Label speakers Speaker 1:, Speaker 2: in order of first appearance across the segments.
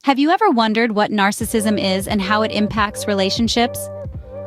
Speaker 1: Have you ever wondered what narcissism is and how it impacts relationships?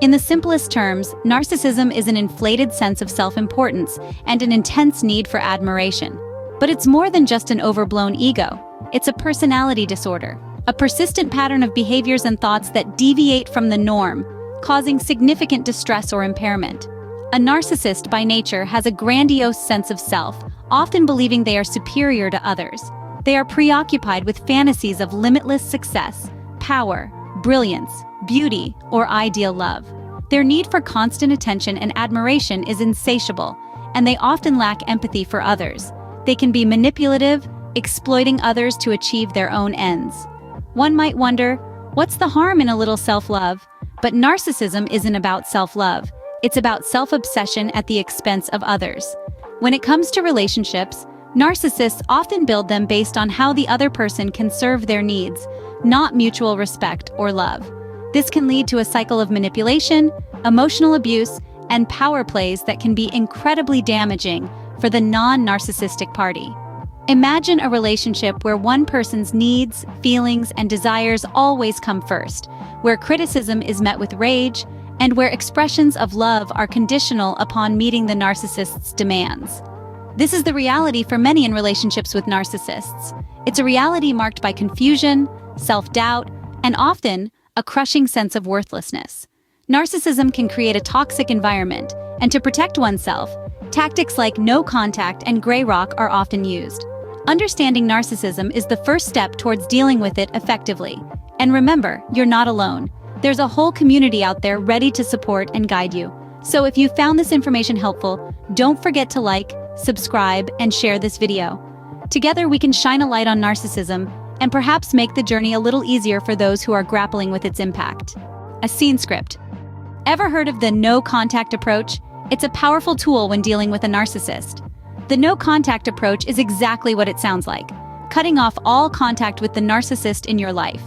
Speaker 1: In the simplest terms, narcissism is an inflated sense of self-importance and an intense need for admiration. But it's more than just an overblown ego. It's a personality disorder, a persistent pattern of behaviors and thoughts that deviate from the norm, causing significant distress or impairment. A narcissist by nature has a grandiose sense of self, often believing they are superior to others. They are preoccupied with fantasies of limitless success, power, brilliance, beauty, or ideal love. Their need for constant attention and admiration is insatiable, and they often lack empathy for others. They can be manipulative, exploiting others to achieve their own ends. One might wonder, what's the harm in a little self-love? But narcissism isn't about self-love. It's about self-obsession at the expense of others. When it comes to relationships, narcissists often build them based on how the other person can serve their needs, not mutual respect or love. This can lead to a cycle of manipulation, emotional abuse, and power plays that can be incredibly damaging for the non-narcissistic party. Imagine a relationship where one person's needs, feelings, and desires always come first, where criticism is met with rage, and where expressions of love are conditional upon meeting the narcissist's demands. This is the reality for many in relationships with narcissists. It's a reality marked by confusion, self-doubt, and often a crushing sense of worthlessness. Narcissism can create a toxic environment, and to protect oneself, tactics like no contact and gray rock are often used. Understanding narcissism is the first step towards dealing with it effectively. And remember, you're not alone. There's a whole community out there ready to support and guide you. So if you found this information helpful, don't forget to like, subscribe, and share this video. Together we can shine a light on narcissism and perhaps make the journey a little easier for those who are grappling with its impact. A scene script. Ever heard of the no-contact approach? It's a powerful tool when dealing with a narcissist. The no-contact approach is exactly what it sounds like, cutting off all contact with the narcissist in your life.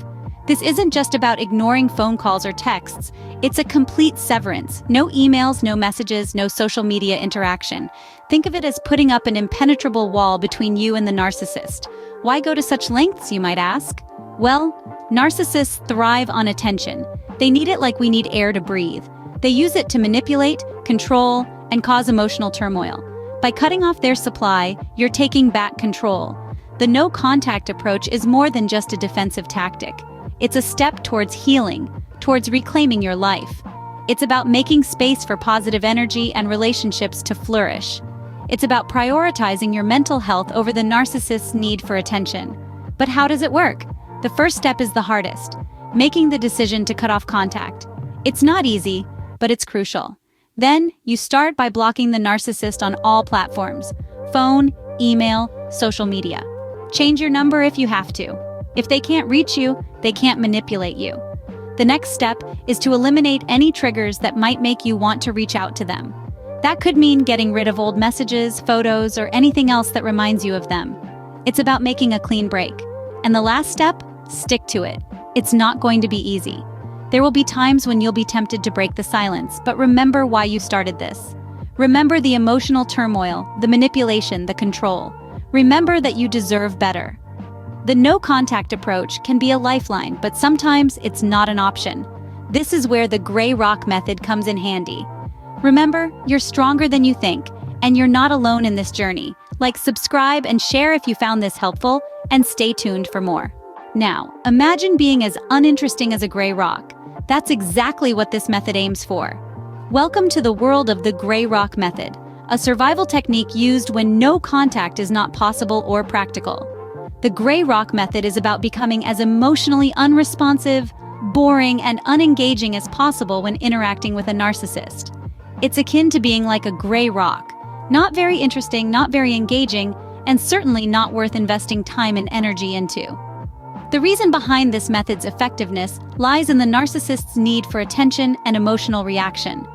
Speaker 1: This isn't just about ignoring phone calls or texts, it's a complete severance. No emails, no messages, no social media interaction. Think of it as putting up an impenetrable wall between you and the narcissist. Why go to such lengths, you might ask? Well, narcissists thrive on attention. They need it like we need air to breathe. They use it to manipulate, control, and cause emotional turmoil. By cutting off their supply, you're taking back control. The no-contact approach is more than just a defensive tactic. It's a step towards healing, towards reclaiming your life. It's about making space for positive energy and relationships to flourish. It's about prioritizing your mental health over the narcissist's need for attention. But how does it work? The first step is the hardest, making the decision to cut off contact. It's not easy, but it's crucial. Then, you start by blocking the narcissist on all platforms: phone, email, social media. Change your number if you have to. If they can't reach you, they can't manipulate you. The next step is to eliminate any triggers that might make you want to reach out to them. That could mean getting rid of old messages, photos, or anything else that reminds you of them. It's about making a clean break. And the last step? Stick to it. It's not going to be easy. There will be times when you'll be tempted to break the silence, but remember why you started this. Remember the emotional turmoil, the manipulation, the control. Remember that you deserve better. The no-contact approach can be a lifeline, but sometimes it's not an option. This is where the gray rock method comes in handy. Remember, you're stronger than you think, and you're not alone in this journey. Like, subscribe, and share if you found this helpful, and stay tuned for more. Now, imagine being as uninteresting as a gray rock. That's exactly what this method aims for. Welcome to the world of the gray rock method, a survival technique used when no contact is not possible or practical. The gray rock method is about becoming as emotionally unresponsive, boring, and unengaging as possible when interacting with a narcissist. It's akin to being like a gray rock. Not very interesting, not very engaging, and certainly not worth investing time and energy into. The reason behind this method's effectiveness lies in the narcissist's need for attention and emotional reaction.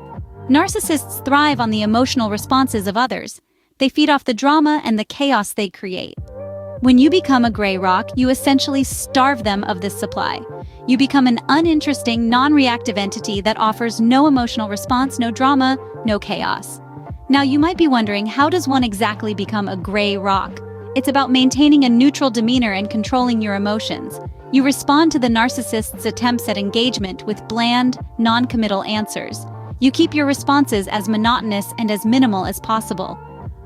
Speaker 1: Narcissists thrive on the emotional responses of others. They feed off the drama and the chaos they create. When you become a gray rock, you essentially starve them of this supply. You become an uninteresting, non-reactive entity that offers no emotional response, no drama, no chaos. Now you might be wondering, how does one exactly become a gray rock? It's about maintaining a neutral demeanor and controlling your emotions. You respond to the narcissist's attempts at engagement with bland, non-committal answers. You keep your responses as monotonous and as minimal as possible.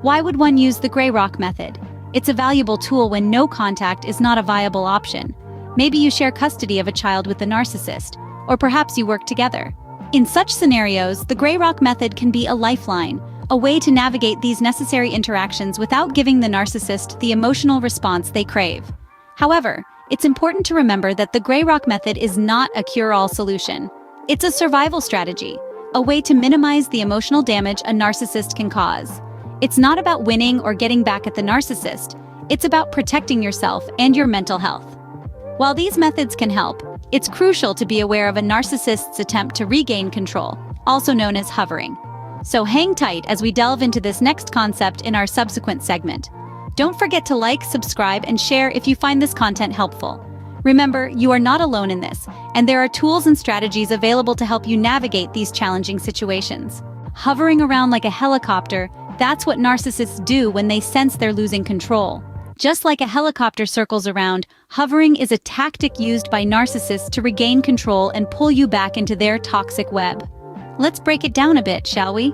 Speaker 1: Why would one use the gray rock method? It's a valuable tool when no contact is not a viable option. Maybe you share custody of a child with the narcissist, or perhaps you work together. In such scenarios, the gray rock method can be a lifeline, a way to navigate these necessary interactions without giving the narcissist the emotional response they crave. However, it's important to remember that the gray rock method is not a cure-all solution. It's a survival strategy, a way to minimize the emotional damage a narcissist can cause. It's not about winning or getting back at the narcissist. It's about protecting yourself and your mental health. While these methods can help, it's crucial to be aware of a narcissist's attempt to regain control, also known as hovering. So hang tight as we delve into this next concept in our subsequent segment. Don't forget to like, subscribe, and share if you find this content helpful. Remember, you are not alone in this, and there are tools and strategies available to help you navigate these challenging situations. Hovering around like a helicopter, that's what narcissists do when they sense they're losing control. Just like a helicopter circles around, hovering is a tactic used by narcissists to regain control and pull you back into their toxic web. Let's break it down a bit, shall we?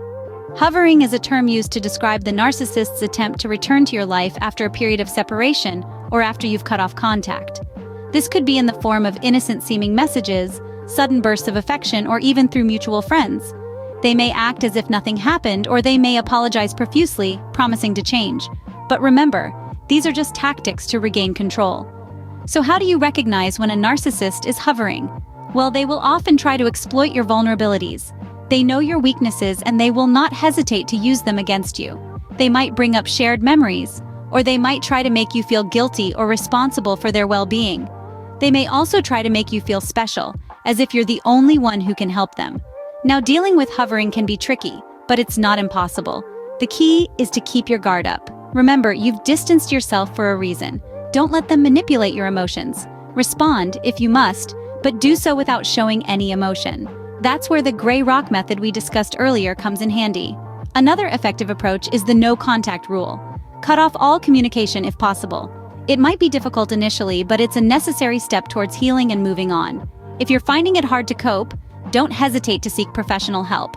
Speaker 1: Hovering is a term used to describe the narcissist's attempt to return to your life after a period of separation or after you've cut off contact. This could be in the form of innocent-seeming messages, sudden bursts of affection, or even through mutual friends. They may act as if nothing happened, or they may apologize profusely, promising to change. But remember, these are just tactics to regain control. So how do you recognize when a narcissist is hovering? Well, they will often try to exploit your vulnerabilities. They know your weaknesses and they will not hesitate to use them against you. They might bring up shared memories, or they might try to make you feel guilty or responsible for their well-being. They may also try to make you feel special, as if you're the only one who can help them. Now, dealing with hovering can be tricky, but it's not impossible. The key is to keep your guard up. Remember, you've distanced yourself for a reason. Don't let them manipulate your emotions. Respond if you must, but do so without showing any emotion. That's where the gray rock method we discussed earlier comes in handy. Another effective approach is the no-contact rule. Cut off all communication if possible. It might be difficult initially, but it's a necessary step towards healing and moving on. If you're finding it hard to cope, don't hesitate to seek professional help.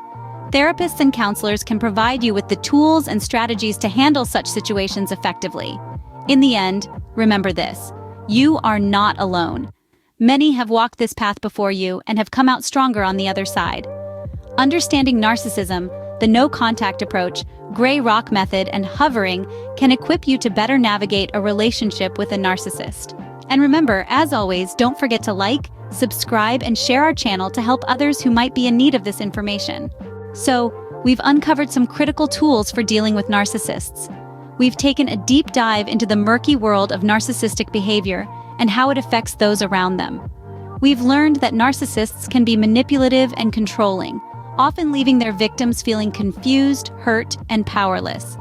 Speaker 1: Therapists and counselors can provide you with the tools and strategies to handle such situations effectively. In the end, remember this: you are not alone. Many have walked this path before you and have come out stronger on the other side. Understanding narcissism, the no-contact approach, gray rock method, and hovering can equip you to better navigate a relationship with a narcissist. And remember, as always, don't forget to like, subscribe, and share our channel to help others who might be in need of this information. So, we've uncovered some critical tools for dealing with narcissists. We've taken a deep dive into the murky world of narcissistic behavior and how it affects those around them. We've learned that narcissists can be manipulative and controlling, often leaving their victims feeling confused, hurt, and powerless.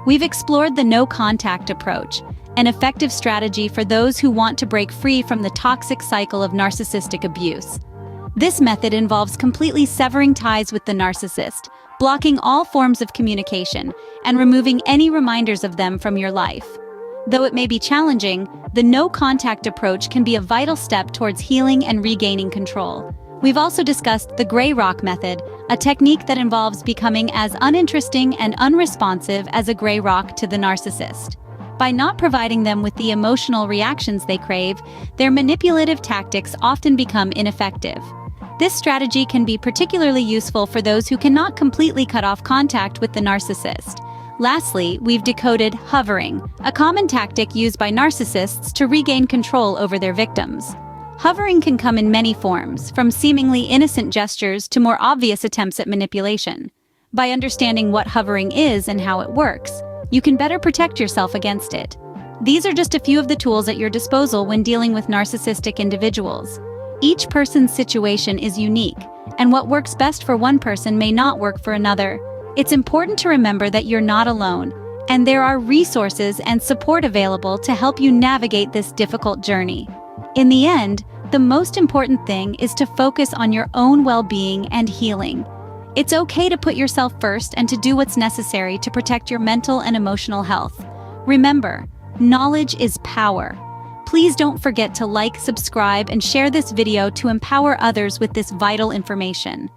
Speaker 1: We've explored the no-contact approach, an effective strategy for those who want to break free from the toxic cycle of narcissistic abuse. This method involves completely severing ties with the narcissist, blocking all forms of communication, and removing any reminders of them from your life. Though it may be challenging, the no-contact approach can be a vital step towards healing and regaining control. We've also discussed the gray rock method, a technique that involves becoming as uninteresting and unresponsive as a gray rock to the narcissist. By not providing them with the emotional reactions they crave, their manipulative tactics often become ineffective. This strategy can be particularly useful for those who cannot completely cut off contact with the narcissist. Lastly, we've decoded hovering, a common tactic used by narcissists to regain control over their victims. Hovering can come in many forms, from seemingly innocent gestures to more obvious attempts at manipulation. By understanding what hovering is and how it works, you can better protect yourself against it. These are just a few of the tools at your disposal when dealing with narcissistic individuals. Each person's situation is unique, and what works best for one person may not work for another. It's important to remember that you're not alone, and there are resources and support available to help you navigate this difficult journey. In the end, the most important thing is to focus on your own well-being and healing. It's okay to put yourself first and to do what's necessary to protect your mental and emotional health. Remember, knowledge is power. Please don't forget to like, subscribe, and share this video to empower others with this vital information.